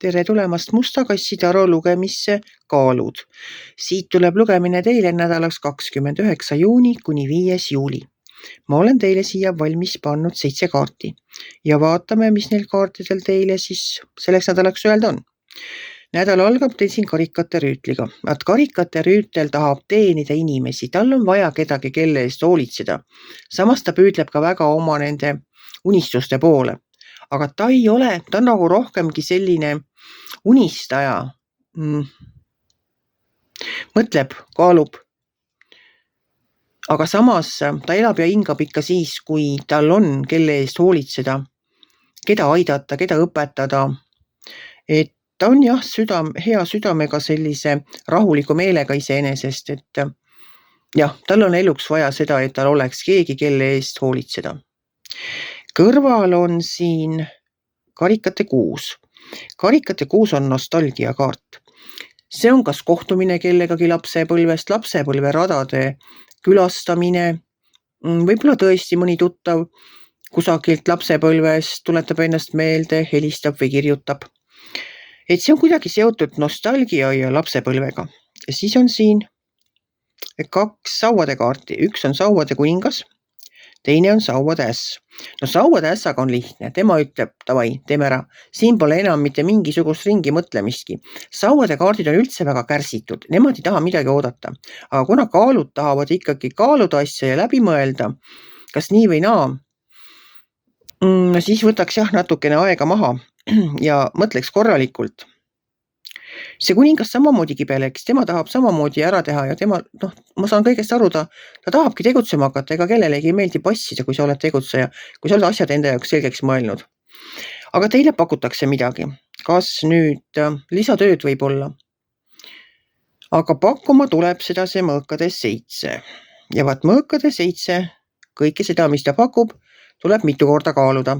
Tere tulemast Musta kassi taro lugemisse Kaalud. Siit tuleb lugemine teile nädalaks 29. juuni kuni 5. juuli. Ma olen teile siia valmis pannud 7 kaarti ja vaatame, mis neil kaartidel teile siis selleks nädalaks öelda on. Nädal algab teil siin karikate rüütliga. Karikate rüütel tahab teenida inimesi, tal on vaja kedagi, kelle eest hoolitseda. Samas ta püüdleb ka väga oma nende unistuste poole. Aga ta ei ole, ta on nagu rohkemgi selline unistaja. Mõtleb, kaalub. Aga samas ta elab ja hingab ikka siis, kui tal on, kelle eest hoolitseda, keda aidata, keda õpetada. Et ta on jah, hea südamega sellise rahuliku meelega iseenesest, et jah, tal on eluks vaja seda, et tal oleks keegi, kelle eest hoolitseda. Kõrval on siin karikate 6. Karikate 6 on nostalgia kaart. See on kas kohtumine kellegagi lapsepõlvest, lapsepõlveradade külastamine, võib-olla tõesti mõni tuttav kusagilt lapsepõlvest tuletab ennast meelde, helistab või kirjutab. Et see on kuidagi seotud nostalgia ja lapsepõlvega. Ja siis on siin 2 sauade kaarti. Üks on sauade kuningas, teine on sauade äss. No sauade ässaga on lihtne. Tema ütleb, davai, teeme ära. Siin pole enam mitte mingisugust ringi mõtlemistki. Sauade kaardid on üldse väga kärsitud. Nemad ei taha midagi oodata. Aga kuna kaalud tahavad ikkagi kaaluda asja ja läbi mõelda, kas nii või naa, siis võtaks jah natukene aega maha ja mõtleks korralikult. See kuningas samamoodi kibeleks, tema tahab samamoodi ära teha ja tema, ma saan kõigest aru, ta tahabki tegutsema hakata, ega kellelegi ei meeldi passida, kui sa oled tegutseja, kui sa oled asjad enda jaoks selgeks mõelnud. Aga teile pakutakse midagi, kas nüüd lisatööd võib olla. Aga pakkuma tuleb seda see mõõkade 7. Ja vaat mõõkade 7, kõike seda, mis ta pakub, tuleb mitu korda kaaluda.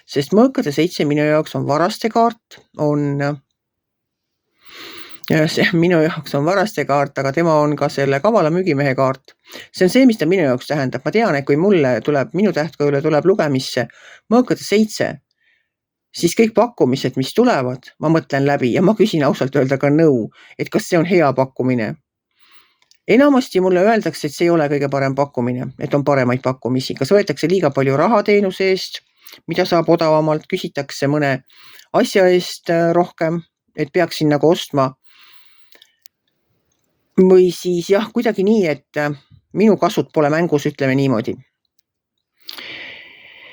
Sest mõõkade 7 minu jaoks on varaste kaart, minu jaoks on varaste kaart, aga tema on ka selle kavala müügimehe kaart. See on see, mis ta minu jaoks tähendab. Ma tean, et kui minu tähtkujule tuleb lugemisse mõõkade 7, siis kõik pakkumised, mis tulevad, ma mõtlen läbi ja ma küsin ausalt öelda ka nõu, et kas see on hea pakkumine. Enamasti mulle öeldakse, et see ei ole kõige parem pakkumine, et on paremaid pakkumisi. Kas võetakse liiga palju raha teenuse eest, mida saab odavamalt, küsitakse mõne asja eest rohkem, et peaksin nagu ostma. Või siis jah, kuidagi nii, et minu kasud pole mängus, ütleme niimoodi.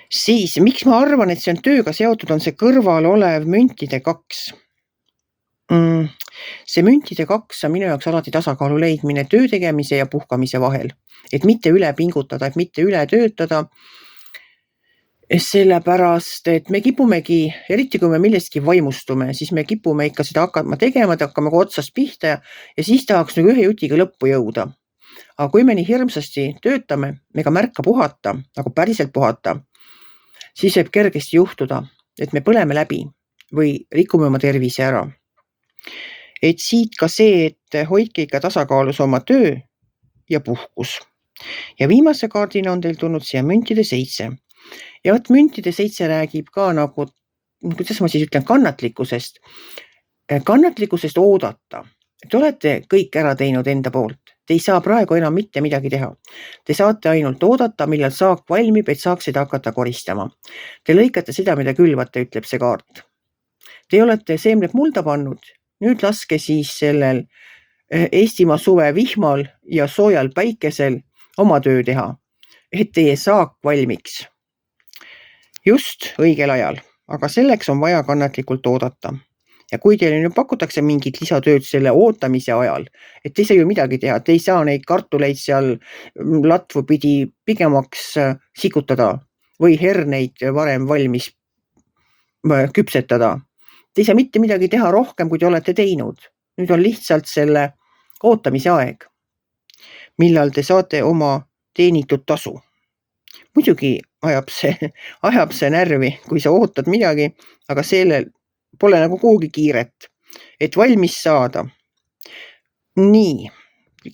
Siis, miks ma arvan, et see on tööga seotud, on see kõrval olev müntide 2. See müntide 2 on minu jaoks alati tasakaalu leidmine töö tegemise ja puhkamise vahel. Et mitte üle pingutada, et mitte üle töötada. Sellepärast, et me kipumegi, eriti kui me millestki vaimustume, siis me kipume ikka seda hakkama tegema, hakkame otsast pihta ja siis tahaks nagu ühe jutiga lõppu jõuda. Aga kui me nii hirmsasti töötame, ega märka puhata, nagu päriselt puhata, siis võib kergesti juhtuda, et me põleme läbi või rikume oma tervise ära. Et siit ka see, et hoidke ikka tasakaalus oma töö ja puhkus. Ja viimase kaardina on teil tulnud siia müntide 7. Ja võt müntide 7 räägib ka nagu, kuidas ma siis ütlen, kannatlikkusest. Kannatlikkusest oodata. Te olete kõik ära teinud enda poolt. Te ei saa praegu enam mitte midagi teha. Te saate ainult oodata, millal saak valmib, et saaks seda hakata koristama. Te lõikate seda, mida külvate, ütleb see kaart. Te olete seemned mulda pannud. Nüüd laske siis sellel Eestimaa suve vihmal ja soojal päikesel oma töö teha, et teie saak valmiks. Just õigel ajal, aga selleks on vaja kannatlikult oodata. Ja kui teile nüüd pakutakse mingit lisatööd selle ootamise ajal, et te ei saa ju midagi teha, te ei saa neid kartuleid seal latvu pidi pigemaks sikutada või herneid varem valmis küpsetada. Te ei saa mitte midagi teha rohkem, kui te olete teinud. Nüüd on lihtsalt selle ootamise aeg, millal te saate oma teenitud tasu. Muidugi ajab see närvi, kui sa ootad midagi, aga sellel pole nagu kuhugi kiiret, et valmis saada. Nii,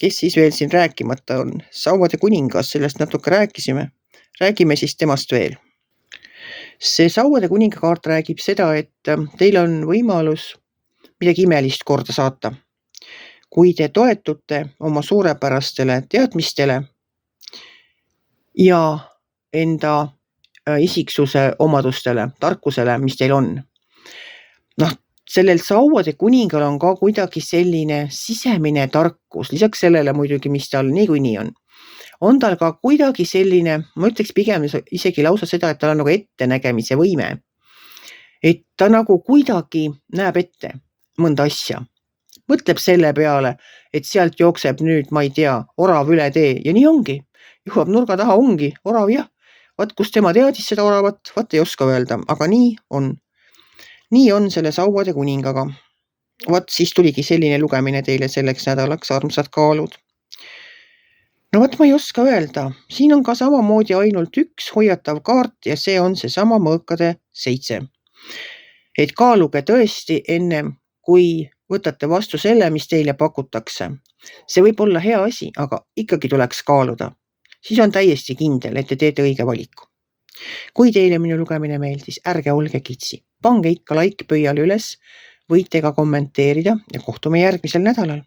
kes siis veel siin rääkimata on? Sauade kuningas, sellest natuke rääkisime. Räägime siis temast veel. See Sauade kuninga kaart räägib seda, et teil on võimalus midagi imelist korda saata. Kui te toetute oma suurepärastele teadmistele ja enda isiksuse omadustele, tarkusele, mis teil on. Sellel Sauade kuningal on ka kuidagi selline sisemine tarkus, lisaks sellele muidugi, mis tal niikuinii on. On tal ka kuidagi selline, ma ütleks pigem isegi lausa seda, et tal on nagu ettenägemise võime. Et ta nagu kuidagi näeb ette mõnda asja. Mõtleb selle peale, et sealt jookseb nüüd, ma ei tea, orav üle tee ja nii ongi. Jõuab nurga taha, ongi orav jah. Vaat kus tema teadis seda oravat, vaat ei oska öelda, aga nii on. Nii on selle Sauade kuningaga. Vaat siis tuligi selline lugemine teile selleks nädalaks, armsad kaalud. No vaat ma ei oska öelda. Siin on ka samamoodi ainult üks hoiatav kaart ja see on seesama mõõkade 7. Et kaaluge tõesti ennem, kui võtate vastu selle, mis teile pakutakse. See võib olla hea asi, aga ikkagi tuleks kaaluda. Siis on täiesti kindel, et te teete õige valiku. Kui teile minu lugemine meeldis, ärge olge kitsi. Pange ikka like pöiale üles, võite ka kommenteerida ja kohtume järgmisel nädalal.